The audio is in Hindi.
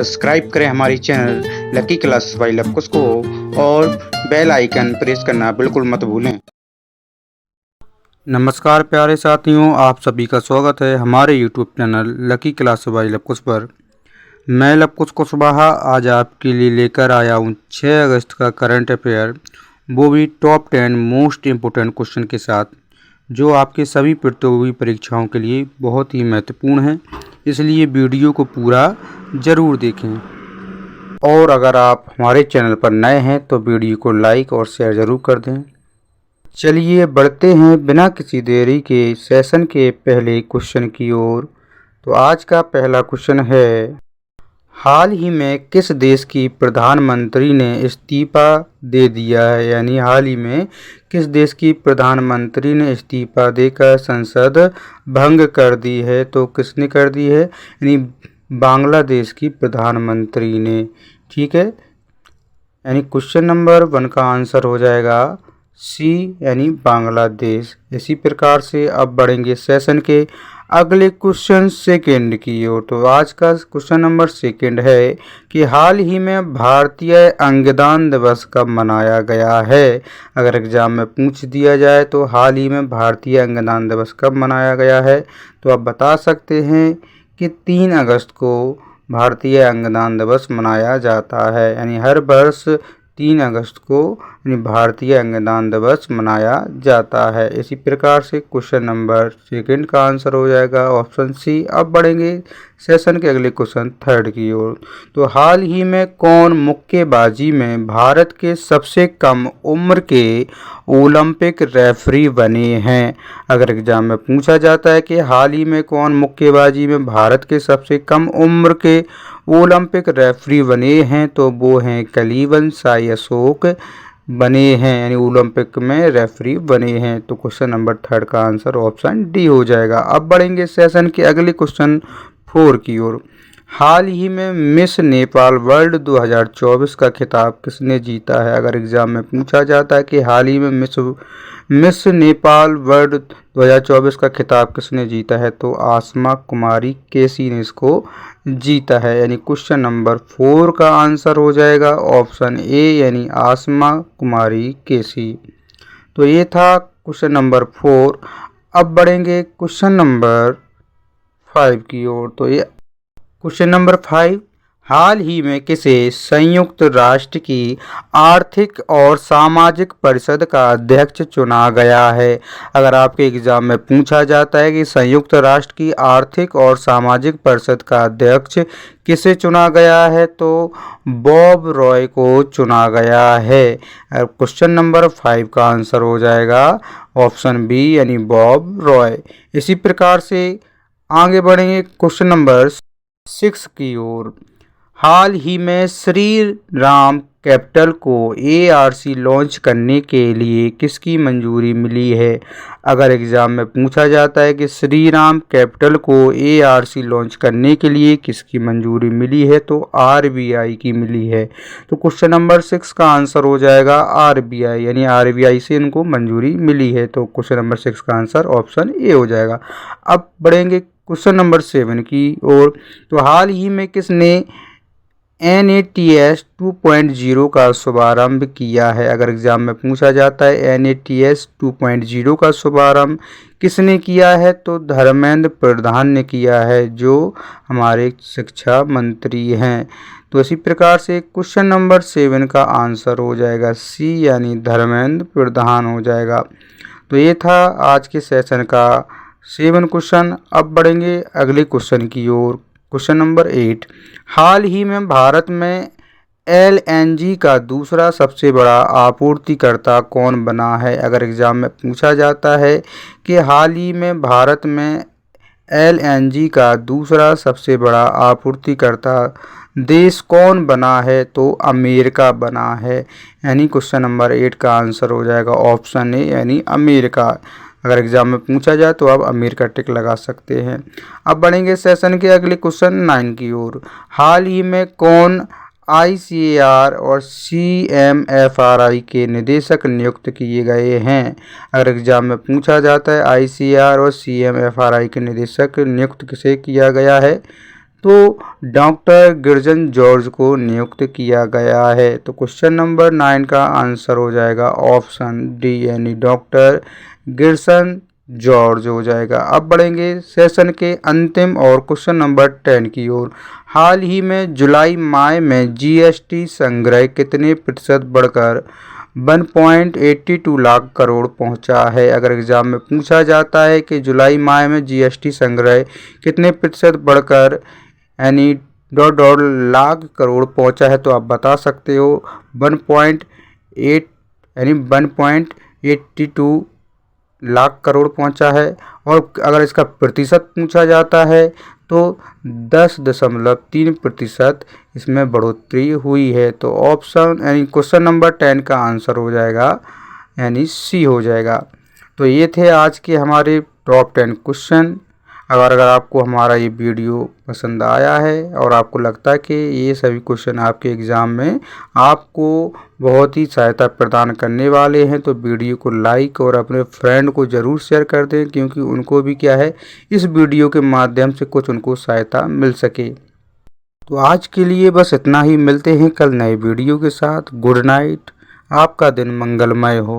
सब्सक्राइब करें हमारी channel lucky class by Luvkush को और बेल आइकन प्रेस करना बिल्कुल मत भूलें। नमस्कार प्यारे साथियों, आप सभी का स्वागत है हमारे YouTube channel lucky class by Luvkush पर। मैं लवकुश कुशवाहा आज आपके लिए लेकर आया हूँ 6 अगस्त का करंट अफेयर, वो भी टॉप 10 मोस्ट इम्पोर्टेंट क्वेश्चन के साथ, जो आपके सभी प्रतियोगी परीक्षाओं के लिए बहुत ही महत्वपूर्ण है। इसलिए वीडियो को पूरा ज़रूर देखें और अगर आप हमारे चैनल पर नए हैं तो वीडियो को लाइक और शेयर ज़रूर कर दें। चलिए बढ़ते हैं बिना किसी देरी के सेशन के पहले क्वेश्चन की ओर। तो आज का पहला क्वेश्चन है, हाल ही में किस देश की प्रधानमंत्री ने इस्तीफा दे दिया है? यानी हाल ही में किस देश की प्रधानमंत्री ने इस्तीफा देकर संसद भंग कर दी है? तो किसने कर दी है? यानी बांग्लादेश की प्रधानमंत्री ने। ठीक है, यानी क्वेश्चन नंबर 1 का आंसर हो जाएगा सी, यानी बांग्लादेश। इसी प्रकार से अब बढ़ेंगे सेशन के अगले क्वेश्चन सेकंड की ओर। तो आज का क्वेश्चन नंबर सेकंड है कि हाल ही में भारतीय अंगदान दिवस कब मनाया गया है? अगर एग्जाम में पूछ दिया जाए तो हाल ही में भारतीय अंगदान दिवस कब मनाया गया है, तो आप बता सकते हैं कि 3 अगस्त को भारतीय अंगदान दिवस मनाया जाता है। यानी हर वर्ष 3 अगस्त को भारतीय अंगदान दिवस मनाया जाता है। इसी प्रकार से क्वेश्चन नंबर सेकंड का आंसर हो जाएगा ऑप्शन सी। अब बढ़ेंगे सेशन के अगले क्वेश्चन थर्ड की ओर। तो हाल ही में कौन मुक्केबाजी में भारत के सबसे कम उम्र के ओलंपिक रेफरी बने हैं? अगर एग्जाम में पूछा जाता है कि हाल ही में कौन मुक्केबाजी में भारत के सबसे कम उम्र के ओलंपिक रेफरी बने हैं, तो वो हैं कलीवन साई अशोक बने हैं, यानी ओलंपिक में रेफरी बने हैं। तो क्वेश्चन नंबर थर्ड का आंसर ऑप्शन डी हो जाएगा। अब बढ़ेंगे सेशन के अगले क्वेश्चन 4 की ओर। हाल ही में मिस नेपाल वर्ल्ड 2024 का खिताब किसने जीता है? अगर एग्जाम में पूछा जाता है कि हाल ही में मिस नेपाल वर्ल्ड 2024 का खिताब किसने जीता है, तो आसमा कुमारी केसी ने इसको जीता है। यानी क्वेश्चन नंबर 4 का आंसर हो जाएगा ऑप्शन ए, यानी आसमा कुमारी केसी। तो ये था क्वेश्चन नंबर 4। अब बढ़ेंगे क्वेश्चन नंबर 5 की ओर। तो ये क्वेश्चन नंबर 5, हाल ही में किसे संयुक्त राष्ट्र की आर्थिक और सामाजिक परिषद का अध्यक्ष चुना गया है? अगर आपके एग्जाम में पूछा जाता है कि संयुक्त राष्ट्र की आर्थिक और सामाजिक परिषद का अध्यक्ष किसे चुना गया है, तो बॉब रॉय को चुना गया है। क्वेश्चन नंबर 5 का आंसर हो जाएगा ऑप्शन बी, यानी बॉब रॉय। इसी प्रकार से आगे बढ़ेंगे क्वेश्चन नंबर 6 की ओर। हाल ही में श्री राम कैपिटल को ARC लॉन्च करने के लिए किसकी मंजूरी मिली है? अगर एग्जाम में पूछा जाता है कि श्री राम कैपिटल को ARC लॉन्च करने के लिए किसकी मंजूरी मिली है, तो RBI की मिली है। तो क्वेश्चन नंबर 6 का आंसर हो जाएगा RBI, यानी RBI से इनको मंजूरी मिली है। तो क्वेश्चन नंबर 6 का आंसर ऑप्शन ए हो जाएगा। अब बढ़ेंगे क्वेश्चन नंबर 7 की ओर। तो हाल ही में किसने NATS 2.0 का शुभारंभ किया है? अगर एग्जाम में पूछा जाता है NATS 2.0 का शुभारंभ किसने किया है, तो धर्मेंद्र प्रधान ने किया है, जो हमारे शिक्षा मंत्री हैं। तो इसी प्रकार से क्वेश्चन नंबर 7 का आंसर हो जाएगा सी, यानी धर्मेंद्र प्रधान हो जाएगा। तो ये था आज के सेशन का 7 क्वेश्चन। अब बढ़ेंगे अगले क्वेश्चन की ओर। क्वेश्चन नंबर 8, हाल ही में भारत में LNG का दूसरा सबसे बड़ा आपूर्तिकर्ता कौन बना है? अगर एग्जाम में पूछा जाता है कि हाल ही में भारत में LNG का दूसरा सबसे बड़ा आपूर्तिकर्ता देश कौन बना है, तो अमेरिका बना है। यानी क्वेश्चन नंबर 8 का आंसर हो जाएगा ऑप्शन ए, यानी अमेरिका। अगर एग्जाम में पूछा जाए तो आप अमेरिका टिक लगा सकते हैं। अब बढ़ेंगे सेशन के अगले क्वेश्चन 9 की ओर। हाल ही में कौन ICAR और CMFRI के निदेशक नियुक्त किए गए हैं? अगर एग्जाम में पूछा जाता है ICAR और CMFRI के निदेशक नियुक्त किसे किया गया है, तो डॉक्टर गिरजन जॉर्ज को नियुक्त किया गया है। तो क्वेश्चन नंबर 9 का आंसर हो जाएगा ऑप्शन डी यानी डॉक्टर गिरसन जॉर्ज हो जाएगा। अब बढ़ेंगे सेशन के अंतिम और क्वेश्चन नंबर 10 की ओर। हाल ही में जुलाई माह में जीएसटी संग्रह कितने प्रतिशत बढ़कर 1.82 लाख करोड़ पहुंचा है। अगर एग्जाम में पूछा जाता है कि जुलाई माह में जीएसटी संग्रह कितने प्रतिशत बढ़कर यानी डॉट लाख करोड़ पहुंचा है, तो आप बता सकते हो 1.8 यानी 1.82 लाख करोड़ पहुंचा है। और अगर इसका प्रतिशत पूछा जाता है तो 10.3% इसमें बढ़ोतरी हुई है। तो ऑप्शन यानी क्वेश्चन नंबर 10 का आंसर हो जाएगा यानी सी हो जाएगा। तो ये थे आज के हमारे टॉप 10 क्वेश्चन। अगर आपको हमारा ये वीडियो पसंद आया है और आपको लगता है कि ये सभी क्वेश्चन आपके एग्ज़ाम में आपको बहुत ही सहायता प्रदान करने वाले हैं, तो वीडियो को लाइक और अपने फ्रेंड को ज़रूर शेयर कर दें, क्योंकि उनको भी क्या है इस वीडियो के माध्यम से कुछ उनको सहायता मिल सके। तो आज के लिए बस इतना ही। मिलते हैं कल नए वीडियो के साथ। Good night. आपका दिन मंगलमय हो।